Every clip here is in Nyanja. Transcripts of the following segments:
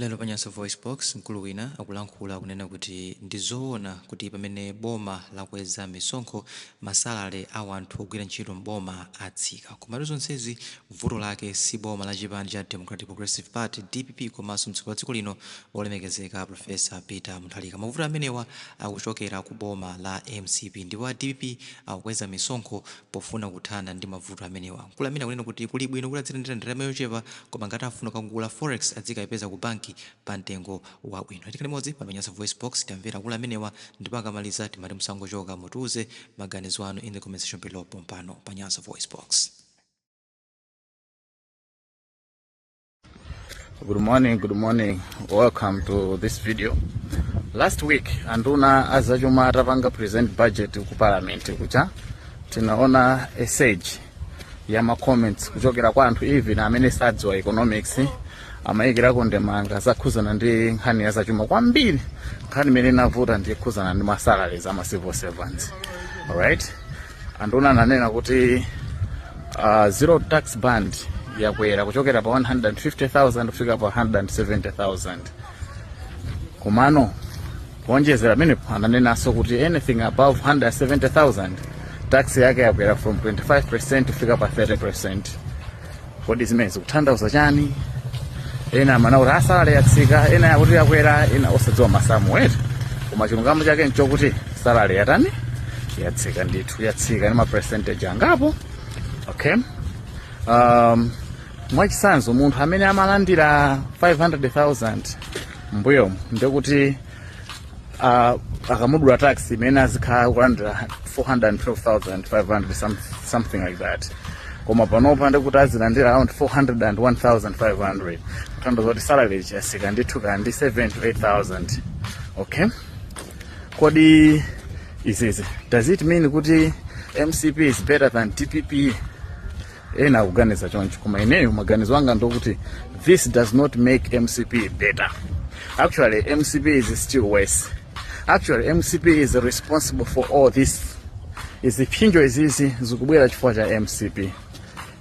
Lelo panyansa voice box mkulu wina akulankhula kunena kuti ndizoona kuti pamene boma lakweza misonkho masalale a wanthu ogwira ntchito mboma atsika. Koma zonsezi vuto lake si boma la chipani cha Democratic Progressive Party DPP komanso mtsogoleri wa dziko lino olemekezeka Professor Peter Mutharika. Mavuto amenewa akuchokera ku boma la MCP ndipo a DPP akukweza misonkho pofuna kuthana ndi mavuto amenewa. Mkulu amene akunena kuti kuli bwino kuti adzitendera ndalama yochepa koma ngati afuna kugula forex adzikayipeza ku banki pa mtengo wabwino. Tikali modzi pa Panyansa voice box tamvera akulu amenewa ndipo akamaliza timati musangochoka mutiuze maganizo anu in the comment section below pompano Panyansa voice box. Good morning. Welcome to this video. Last week anduna azachuma atapanga present budget ku parliament kucha tinaona essage ya ma comments kuchokera kwa anthu even amene sadziwa economics amayikirako ndemanga zakhuzana ndi nkhani ya zachuma kwambiri. Nkhani imene inavuta ndi khuzana ndi masalaries ama civil servants. Alright, anduna nanena kuti zero tax band yakwera kuchokera pa 150,000 kufika pa 170,000. Komano kuonjezera menepo ananenaso kuti anything above 170,000 tax yake yakwera from 25% kufika pa 30%. Kodi zimene zikutanthauza chani? Ena amanaura asalale yatsika, ena yakuti yakwera, ena osadziwa masamu wetu. Koma chilungamo chake nchokuti salary yatani yatsika, ndithu yatsika ni ma percentage angapo. Okay, mwachisanzo munthu amene amalandira 500,000 mbuyo ndekuti akamudula tax imene azikhala kulandira 412,500 something like that. Koma panopa ndekuti azilandira around 401,500. Kutanthauza kuti salary yatsika ndithu kandi 7 to 8,000. Okay, kodi izizi does it mean kuti MCP is better than DPP? Ena kuganiza choncho, koma ineyo maganizo anga ndokuti this does not make MCP better. Actually MCP is still worse. Actually MCP is responsible for all this. Iziphinjo izizi zikubwera chifukwa cha MCP.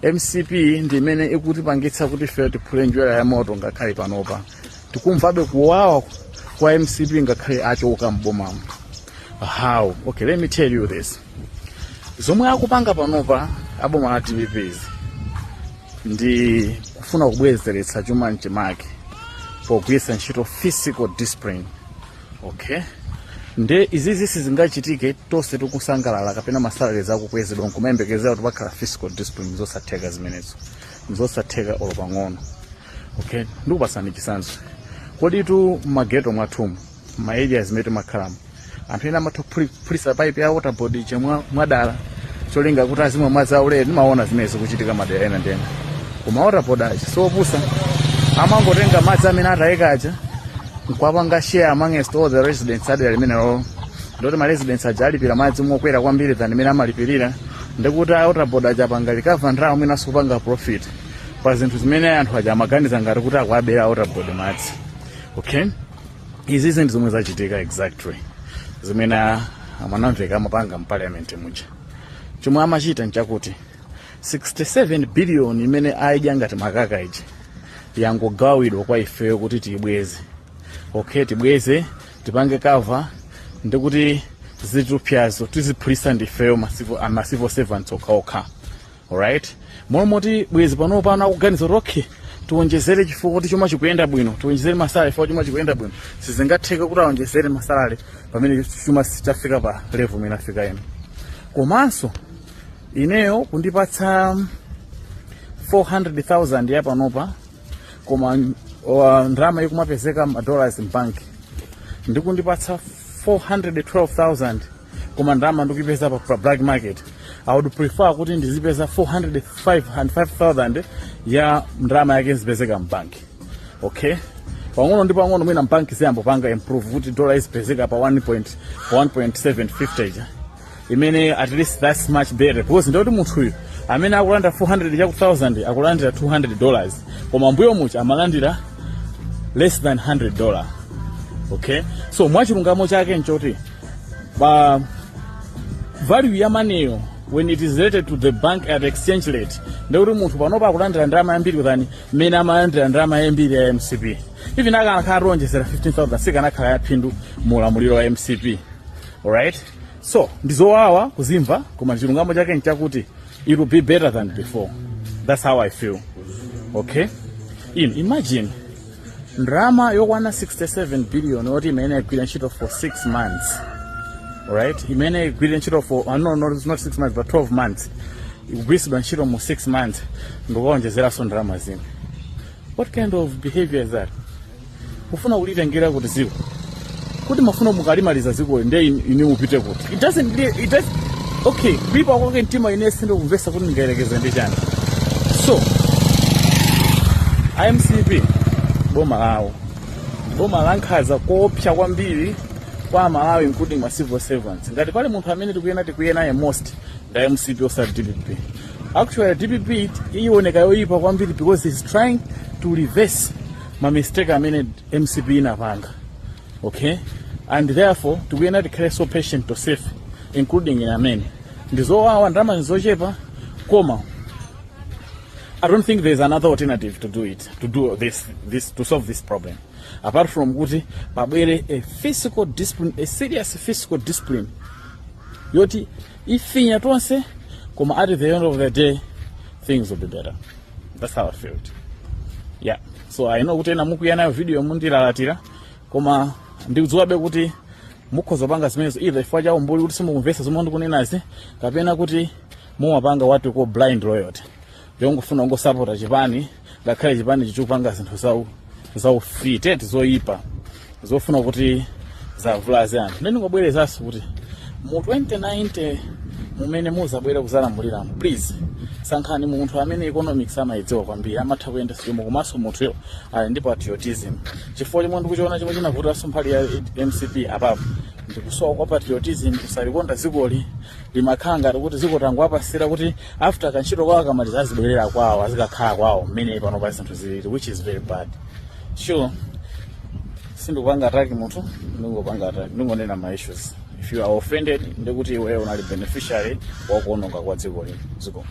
MCP ndi imene ikutipangitsa kuti ife tiphule njwera ya moto ngakhale panopa. Tikumvabe kuwawa kwa MCP ngakhale achoka mbomamo. How? Okay, let me tell you this. Zomwe akupanga panopa aboma la DPPs ndi kufuna kubwezeretsa chuma nchimake pogwiritsa ntchito physical discipline. Okay, nde izizi sizingachitike tonse tikusangalala kapena masalaries akukwezedwa nkumayembekezera kuti pakhala physical discipline zosatheka zimenezo, zosatheka olopang'ono. Okay, ndikupasani chisanzo. Kodi tu mageto mwathumu ma areas metu makhalamo anthu ena amatha kuphulitsa pipe ya water board chemwa mwadala cholinga kuti azimwe madzi aulere. Ndimaona zimenezo kuchitika madera ena ndena. Koma water board aja sopusa amangotenga madzi amene atayika aja nkwapanga share amongst all the residents adera limenelo. Ndoti ma residents aja alipira madzi mokwera kwambiri than imene amalipirira. Ndikuti water board aja panga recover ndalama mwina sikupanga profit pa zinthu zimene anthu aja amaganiza ngati kuti akuabera water board madzi. Okay, izi zinthu zomwe zachitika exactly zimene amanamveka amapanga mparliament muja. Chomwe amachita nchakuti 67 billion imene aidya ngati makaka iji yangogawidwa kwa ifeyo kuti tibweze. Okay, tibweze tipange cover ndikuti zitupyazo tiziphulisa ndifeyo ma civil servants okhaokha. Alright, momoti bwezi panopa anakuganiza kuti okay tuonjezere chifukwa kuti chuma chikuyenda bwino, tuonjezere masalary chifukwa chuma chikuyenda bwino. Sizingatheka kuti aonjezere masalary pamene chuma sichafika pa level imene afika ino. Komanso ineyo kundipatsa 400,000 ya panopa koma ndalama ikumapezeka $dollars m'banki ndikundipatsa 412,000 koma ndalama ndikupeza pa black market. I would prefer kuti ndizipeza 405,000 ya ndalama yake zipezeka m'banki. Okay, pang'ono ndi pang'ono mwina m'banki ziyambopanga improve kuti dollar izipezeka pa 1.750 imene at least that's much better because ndoti munthu uyu amene akulanda 400 ya ku 1000 akulandira $200 koma mbuyo mucha amalandira less than $100. Okay, so mwachilungamo chake nchoti value ya maneyo when it is related to the bank at exchange rate ndekuti munthu panopa akulandira ndalama yambiri kutani mmene amalandira ndalama yambiri ya MCP. Even akanakharonjezera 15,000 sikanakhala yaphindu mulamuliro wa MCP. Alright, so ndizowawa kuzimva koma chilungamo chake nchakuti it will be better than before. That's how I feel. Okay, imagine ndalama yokwana 67 billion yoti imene igwira ntchito for 6 months. Alright, imene igwira ntchito for no, not 6 months but 12 months. Igwiridwa ntchito mu 6 months ndikuonjezeranso ndalama zina. What kind of behavior is that? Kufuna kulitengera kuti ziko kuti mafuna mukalimaliza ziko ndiye ine upite kuti it does okay kuipa kwake mtima ine sindo kumvesa kuti ndingayerekeze ndi chani. So IMCP boma lankhaza kopsa kwambiri kwa Malawi including ma civil servants. Ngati pale munthu amene tikuye naye most nda MCP osati DPP. Actually DPP ioneka yoipa kwambiri because he's trying to reverse my mistake amene MCP inapanga. Okay, and therefore tikuye nati khale so patient to save including in amene ndizowawa ndalama nzochepa koma I don't think there's another alternative to do it, to do this to solve this problem apart from kuti pabwere a physical discipline, a serious physical discipline yoti ifinya tonse koma at the end of the day things will be better. That's how I felt. Yeah, so I know kuti ena mukuyana video mundilalatira koma ndikudziwabe kuti mukhoza panga zimenezo either ifwa cha umbuli kuti simukumvesa zomwe ndikunenazi kapena kuti mumapanga watu ko blind loyalty yongofuna ngosapota chipani ngakhale chipani chichupanga zinthu zaufite zoyipa zofuna kuti zavulaze anthu. Ndeni ngobwerezaso kuti mu 2090 mumene muzabwera kuzalamulira please sankhani munthu amene economics amayidziwa kwambiri amatha kuyenda simo komanso munthuyo ali ndi patriotism. Chifukwa chomwe ndikuchiona chomwe chinavutanso mphali ya MCP apapo ndikusowa kwa patriotism, kusalikonda zikoli limakhala ngati kuti ziko tangu apasira kuti after kantchito kwawo kamaliza azibwerera kwawo azikakhala kwawo mmene pano pa zinthu zilili, which is very bad. Sure, sindikupanga ataki munthu, ndingonena ma issues. If you are offended ndikuti iwe unali beneficiary wa kuononga kwa dziko lino.